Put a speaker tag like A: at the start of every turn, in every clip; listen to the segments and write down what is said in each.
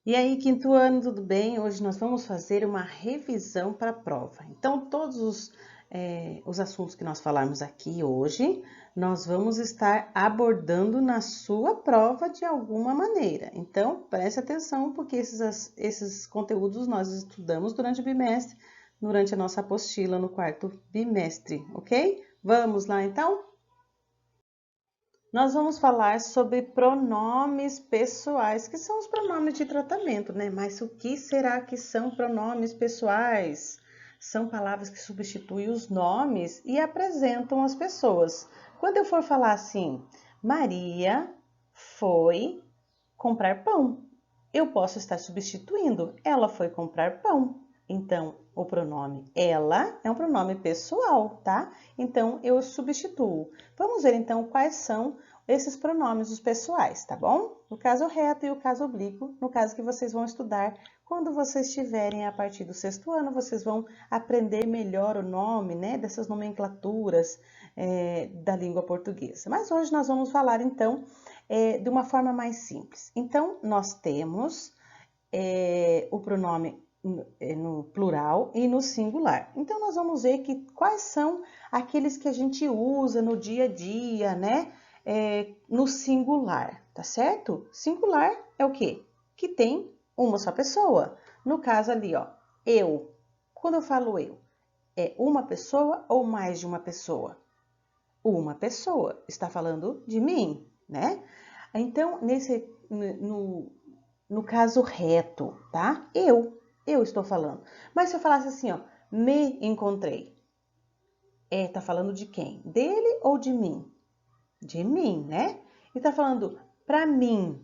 A: E aí, quinto ano, tudo bem? Hoje nós vamos fazer uma revisão para a prova. Então, todos os assuntos que nós falarmos aqui hoje, nós vamos estar abordando na sua prova de alguma maneira. Então, preste atenção, porque esses conteúdos nós estudamos durante o bimestre, durante a nossa apostila no quarto bimestre, ok? Vamos lá, então? Nós vamos falar sobre pronomes pessoais, que são os pronomes de tratamento, né? Mas o que será que são pronomes pessoais? São palavras que substituem os nomes e apresentam as pessoas. Quando eu for falar assim, Maria foi comprar pão, eu posso estar substituindo, ela foi comprar pão. Então, o pronome ela é um pronome pessoal, tá? Então, eu substituo. Vamos ver então quais são esses pronomes os pessoais, tá bom? O caso reto e o caso oblíquo, no caso que vocês vão estudar quando vocês estiverem a partir do sexto ano, vocês vão aprender melhor o nome, né, dessas nomenclaturas da língua portuguesa. Mas hoje nós vamos falar então de uma forma mais simples. Então, nós temos o pronome no plural e no singular. Então, nós vamos ver quais são aqueles que a gente usa no dia a dia, né? No singular, tá certo? Singular é o quê? Que tem uma só pessoa. No caso ali, ó, eu. Quando eu falo eu, é uma pessoa ou mais de uma pessoa? Uma pessoa está falando de mim, né? Então, no caso reto, tá? Eu estou falando. Mas se eu falasse assim, ó, me encontrei, tá falando de quem? Dele ou de mim? De mim, né? E tá falando pra mim,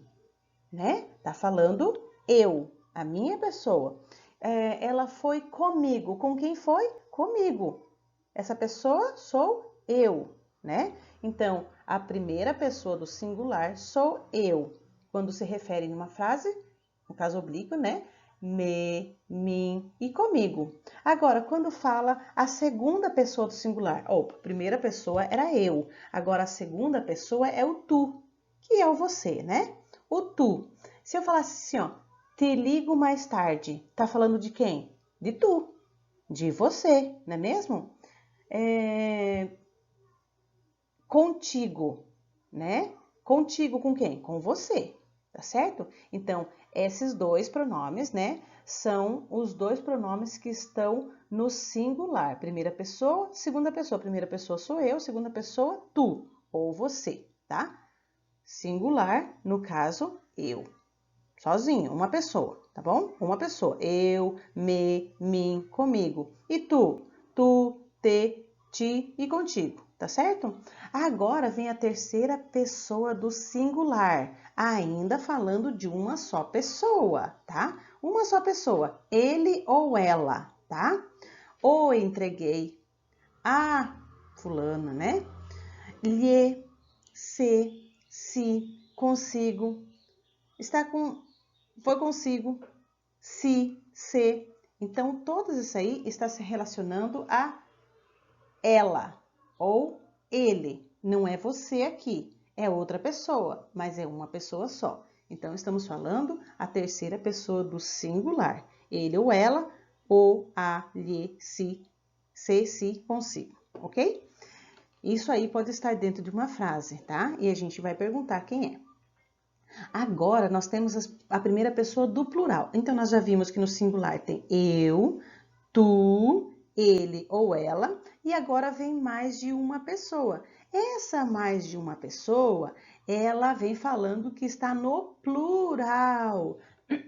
A: né? Tá falando eu, a minha pessoa. Ela foi comigo. Com quem foi? Comigo. Essa pessoa sou eu, né? Então, a primeira pessoa do singular sou eu. Quando se refere numa frase, no caso oblíquo, né? Me, mim e comigo. Agora, quando fala a segunda pessoa do singular, a primeira pessoa era eu. Agora, a segunda pessoa é o tu, que é o você, né? O tu. Se eu falasse assim, ó, te ligo mais tarde, tá falando de quem? De tu, de você, não é mesmo? Contigo, né? Contigo com quem? Com você, tá certo? Então, esses dois pronomes, né, são os dois pronomes que estão no singular. Primeira pessoa, segunda pessoa. Primeira pessoa sou eu, segunda pessoa tu ou você, tá? Singular, no caso, eu. Sozinho, uma pessoa, tá bom? Uma pessoa. Eu, me, mim, comigo. E tu, te, ti e contigo, tá certo? Agora vem a terceira pessoa do singular, ainda falando de uma só pessoa, tá? Uma só pessoa, ele ou ela, tá? O entreguei a fulana, né? Lhe, se, consigo, está com foi consigo, se. Então, todos isso aí está se relacionando a ela ou ele. Não é você aqui, é outra pessoa, mas é uma pessoa só. Então, estamos falando a terceira pessoa do singular. Ele ou ela, ou a, lhe, se, consigo, ok? Isso aí pode estar dentro de uma frase, tá? E a gente vai perguntar quem é. Agora, nós temos a primeira pessoa do plural. Então, nós já vimos que no singular tem eu, tu, ele ou ela, e agora vem mais de uma pessoa. Essa mais de uma pessoa, ela vem falando que está no plural.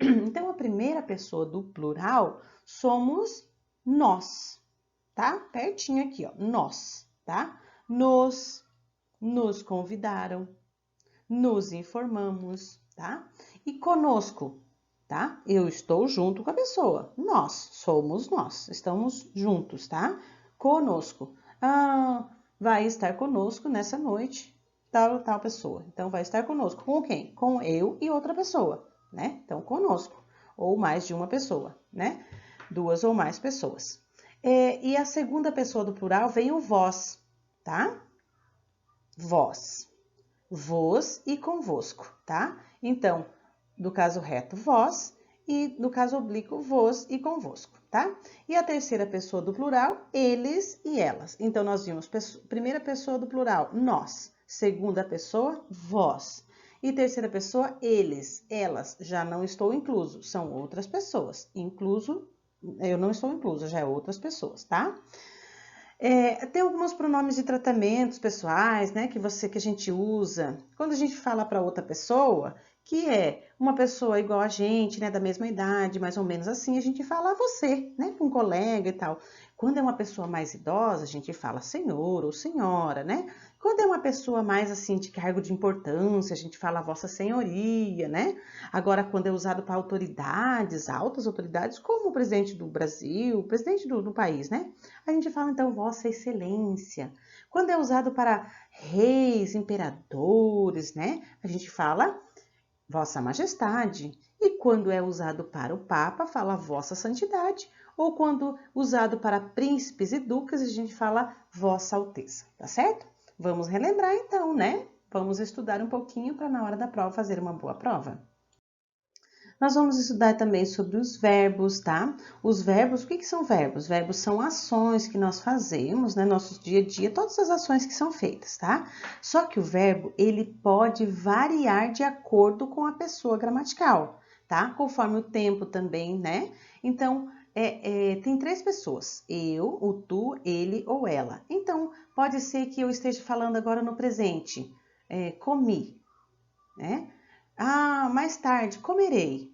A: Então, a primeira pessoa do plural somos nós, tá? Pertinho aqui, ó, nós, tá? Nos convidaram, nos informamos, tá? E conosco, tá? Eu estou junto com a pessoa. Nós somos nós, estamos juntos, tá? Conosco. Vai estar conosco nessa noite tal pessoa. Então vai estar conosco com quem? Com eu e outra pessoa, né? Então conosco ou mais de uma pessoa, né? Duas ou mais pessoas. E a segunda pessoa do plural vem o vós, tá? Vós, vos e convosco, tá? Então, do caso reto, vós, e no caso oblíquo, vos e convosco, tá? E a terceira pessoa do plural, eles e elas. Então, nós vimos primeira pessoa do plural, nós. Segunda pessoa, vós. E terceira pessoa, eles, elas. Já não estou incluso, são outras pessoas. Incluso, eu não estou incluso, já é outras pessoas, tá? Tem alguns pronomes de tratamentos pessoais, né, que a gente usa quando a gente fala para outra pessoa, que é uma pessoa igual a gente, né, da mesma idade, mais ou menos assim, a gente fala você, né, com um colega e tal. Quando é uma pessoa mais idosa, a gente fala senhor ou senhora, né? Quando é uma pessoa mais assim de cargo de importância, a gente fala vossa senhoria, né? Agora, quando é usado para autoridades, altas autoridades, como o presidente do Brasil, o presidente do país, né? A gente fala então Vossa Excelência. Quando é usado para reis, imperadores, né? A gente fala Vossa Majestade. E quando é usado para o Papa, fala Vossa Santidade. Ou quando usado para príncipes e duques, a gente fala Vossa Alteza, tá certo? Vamos relembrar então, né? Vamos estudar um pouquinho para na hora da prova fazer uma boa prova. Nós vamos estudar também sobre os verbos, tá? Os verbos, o que são verbos? Verbos são ações que nós fazemos, né? Nosso dia a dia, todas as ações que são feitas, tá? Só que o verbo, ele pode variar de acordo com a pessoa gramatical, tá? Conforme o tempo também, né? Então, tem três pessoas, eu, o tu, ele ou ela. Então, pode ser que eu esteja falando agora no presente, comi, né? Ah, mais tarde, comerei.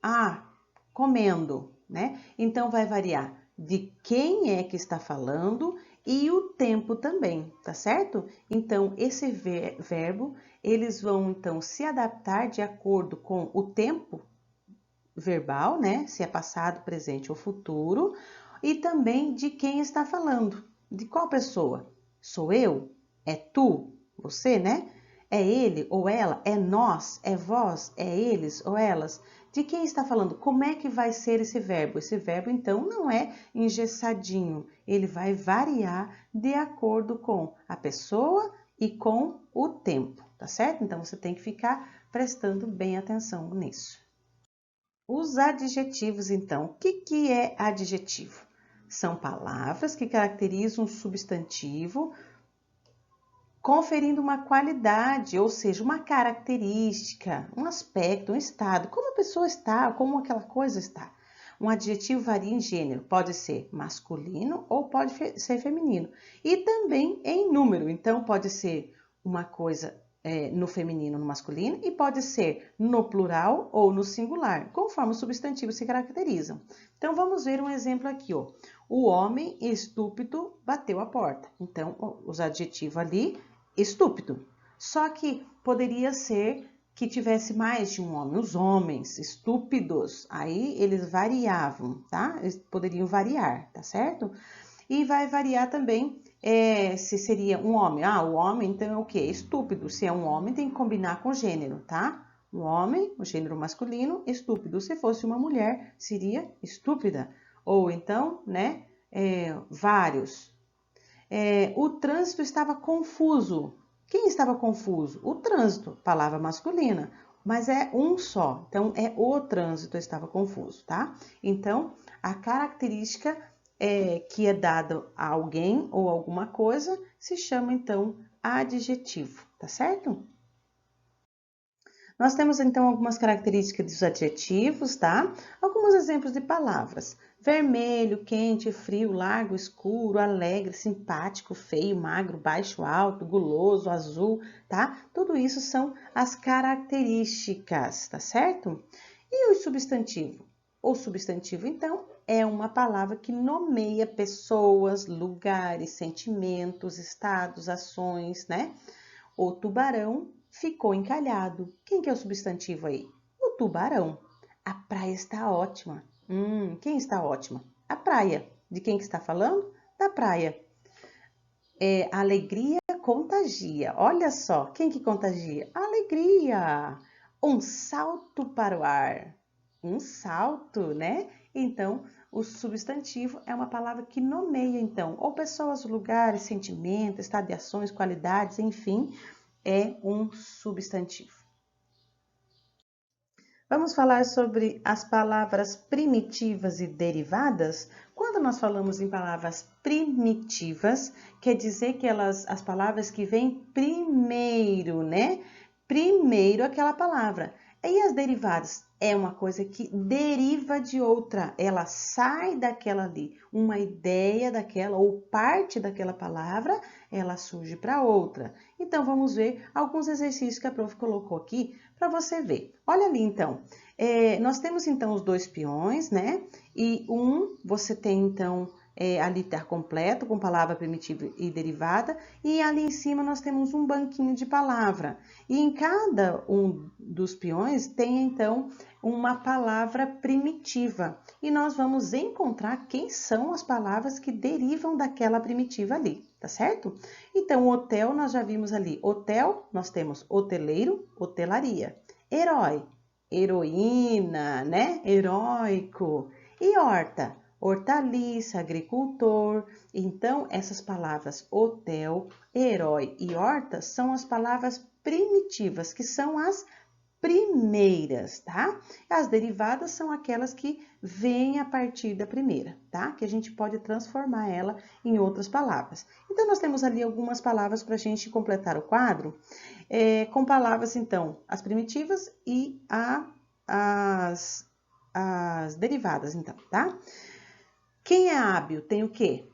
A: Ah, comendo, né? Então vai variar de quem é que está falando e o tempo também, tá certo? Então esse verbo, eles vão então se adaptar de acordo com o tempo verbal, né? Se é passado, presente ou futuro, e também de quem está falando. De qual pessoa? Sou eu? É tu? Você, né? É ele ou ela? É nós? É vós? É eles ou elas? De quem está falando? Como é que vai ser esse verbo? Esse verbo, então, não é engessadinho. Ele vai variar de acordo com a pessoa e com o tempo, tá certo? Então, você tem que ficar prestando bem atenção nisso. Os adjetivos, então, o que é adjetivo? São palavras que caracterizam um substantivo, conferindo uma qualidade, ou seja, uma característica, um aspecto, um estado, como a pessoa está, como aquela coisa está. Um adjetivo varia em gênero, pode ser masculino ou pode ser feminino. E também em número, então pode ser uma coisa no feminino, no masculino, e pode ser no plural ou no singular, conforme os substantivos se caracterizam. Então vamos ver um exemplo aqui, ó. O homem estúpido bateu a porta. Então, os adjetivos ali, estúpido. Só que poderia ser que tivesse mais de um homem. Os homens estúpidos, aí eles variavam, tá? Eles poderiam variar, tá certo? E vai variar também se seria um homem. Ah, o homem então é o quê? Estúpido. Se é um homem, tem que combinar com o gênero, tá? Um homem, o gênero masculino, estúpido. Se fosse uma mulher, seria estúpida. Ou então, né, vários. O trânsito estava confuso. Quem estava confuso? O trânsito, palavra masculina, mas é um só. Então, o trânsito estava confuso, tá? Então, a característica que é dada a alguém ou alguma coisa se chama, então, adjetivo, tá certo? Nós temos então algumas características dos adjetivos, tá? Alguns exemplos de palavras: vermelho, quente, frio, largo, escuro, alegre, simpático, feio, magro, baixo, alto, guloso, azul, tá? Tudo isso são as características, tá certo? E o substantivo? O substantivo, então, é uma palavra que nomeia pessoas, lugares, sentimentos, estados, ações, né? O tubarão ficou encalhado. Quem que é o substantivo aí? O tubarão. A praia está ótima. Quem está ótima? A praia. De quem que está falando? Da praia. A alegria contagia. Olha só, quem que contagia? A alegria. Um salto para o ar. Um salto, né? Então, o substantivo é uma palavra que nomeia, então, ou pessoas, lugares, sentimentos, estado de ações, qualidades, enfim, é um substantivo. Vamos falar sobre as palavras primitivas e derivadas? Quando nós falamos em palavras primitivas, quer dizer que as palavras que vêm primeiro, né? Primeiro aquela palavra. E as derivadas? É uma coisa que deriva de outra, ela sai daquela ali, uma ideia daquela ou parte daquela palavra, ela surge para outra. Então, vamos ver alguns exercícios que a prof colocou aqui para você ver. Olha ali, então. Nós temos, então, os dois peões, né? E você tem, então, ali tá completo, com palavra primitiva e derivada. E ali em cima nós temos um banquinho de palavra. E em cada um dos peões tem, então, uma palavra primitiva. E nós vamos encontrar quem são as palavras que derivam daquela primitiva ali, tá certo? Então, hotel, nós já vimos ali. Hotel, nós temos hoteleiro, hotelaria. Herói, heroína, né? Heróico. E horta, hortaliça, agricultor. Então, essas palavras hotel, herói e horta são as palavras primitivas, que são as primeiras, tá? As derivadas são aquelas que vêm a partir da primeira, tá? Que a gente pode transformar ela em outras palavras. Então, nós temos ali algumas palavras para a gente completar o quadro, com palavras, então, as primitivas e as derivadas, então, tá? Quem é hábil tem o quê?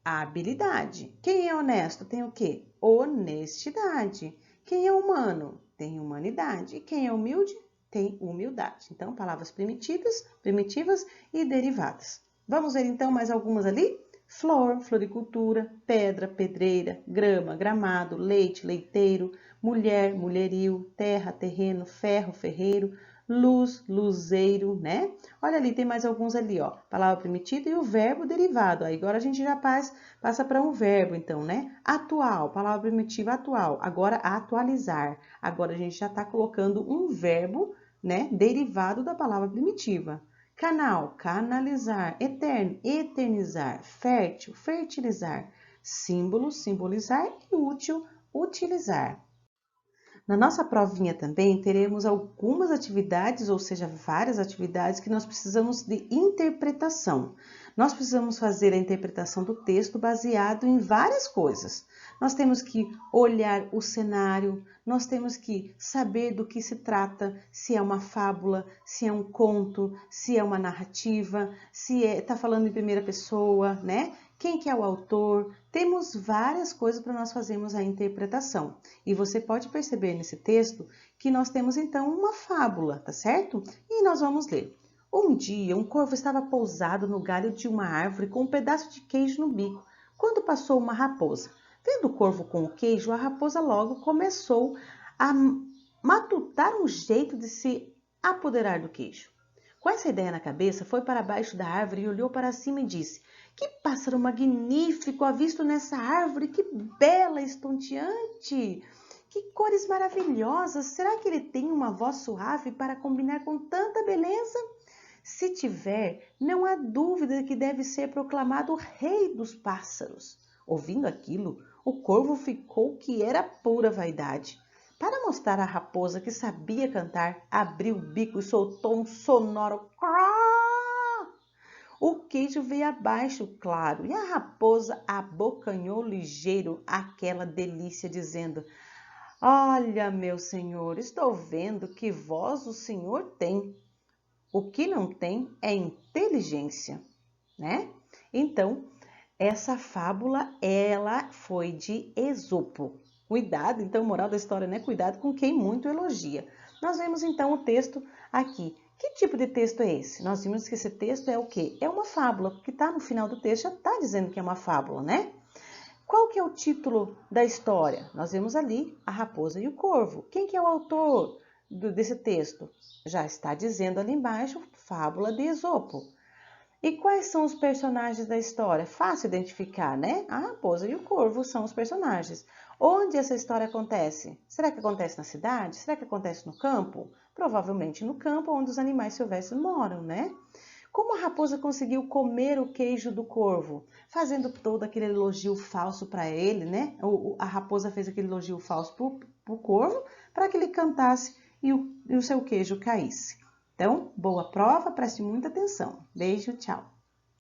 A: Habilidade. Quem é honesto tem o quê? Honestidade. Quem é humano tem humanidade. E quem é humilde tem humildade. Então, palavras primitivas e derivadas. Vamos ver então mais algumas ali? Flor, floricultura, pedra, pedreira, grama, gramado, leite, leiteiro, mulher, mulherio, terra, terreno, ferro, ferreiro, luz, luzeiro, né? Olha ali, tem mais alguns ali, ó. Palavra primitiva e o verbo derivado. Aí agora a gente já passa para um verbo, então, né? Atual, palavra primitiva atual. Agora atualizar. Agora a gente já está colocando um verbo, né? Derivado da palavra primitiva. Canal, canalizar. Eterno, eternizar. Fértil, fertilizar. Símbolo, simbolizar. E útil, utilizar. Na nossa provinha também teremos algumas atividades, ou seja, várias atividades que nós precisamos de interpretação. Nós precisamos fazer a interpretação do texto baseado em várias coisas. Nós temos que olhar o cenário, nós temos que saber do que se trata, se é uma fábula, se é um conto, se é uma narrativa, se está falando em primeira pessoa, né? Quem que é o autor? Temos várias coisas para nós fazermos a interpretação. E você pode perceber nesse texto que nós temos então uma fábula, tá certo? E nós vamos ler. Um dia, um corvo estava pousado no galho de uma árvore com um pedaço de queijo no bico, quando passou uma raposa. Vendo o corvo com o queijo, a raposa logo começou a matutar um jeito de se apoderar do queijo. Com essa ideia na cabeça, foi para baixo da árvore e olhou para cima e disse: que pássaro magnífico avisto nessa árvore, que bela, estonteante! Que cores maravilhosas! Será que ele tem uma voz suave para combinar com tanta beleza? Se tiver, não há dúvida que deve ser proclamado o rei dos pássaros. Ouvindo aquilo, o corvo ficou que era pura vaidade. Para mostrar à raposa que sabia cantar, abriu o bico e soltou um sonoro crá. O queijo veio abaixo, claro, e a raposa abocanhou ligeiro aquela delícia, dizendo: olha, meu senhor, estou vendo que voz o senhor tem. O que não tem é inteligência, né? Então, essa fábula, ela foi de Esopo. Cuidado, então, moral da história, né? Cuidado com quem muito elogia. Nós vemos, então, o texto aqui. Que tipo de texto é esse? Nós vimos que esse texto é o quê? É uma fábula, porque está no final do texto, já está dizendo que é uma fábula, né? Qual que é o título da história? Nós vemos ali a raposa e o corvo. Quem que é o autor desse texto? Já está dizendo ali embaixo, fábula de Esopo. E quais são os personagens da história? Fácil identificar, né? A raposa e o corvo são os personagens. Onde essa história acontece? Será que acontece na cidade? Será que acontece no campo? Provavelmente no campo, onde os animais silvestres moram, né? Como a raposa conseguiu comer o queijo do corvo? Fazendo todo aquele elogio falso para ele, né? A raposa fez aquele elogio falso para o corvo, para que ele cantasse e o seu queijo caísse. Então, boa prova, preste muita atenção. Beijo, tchau!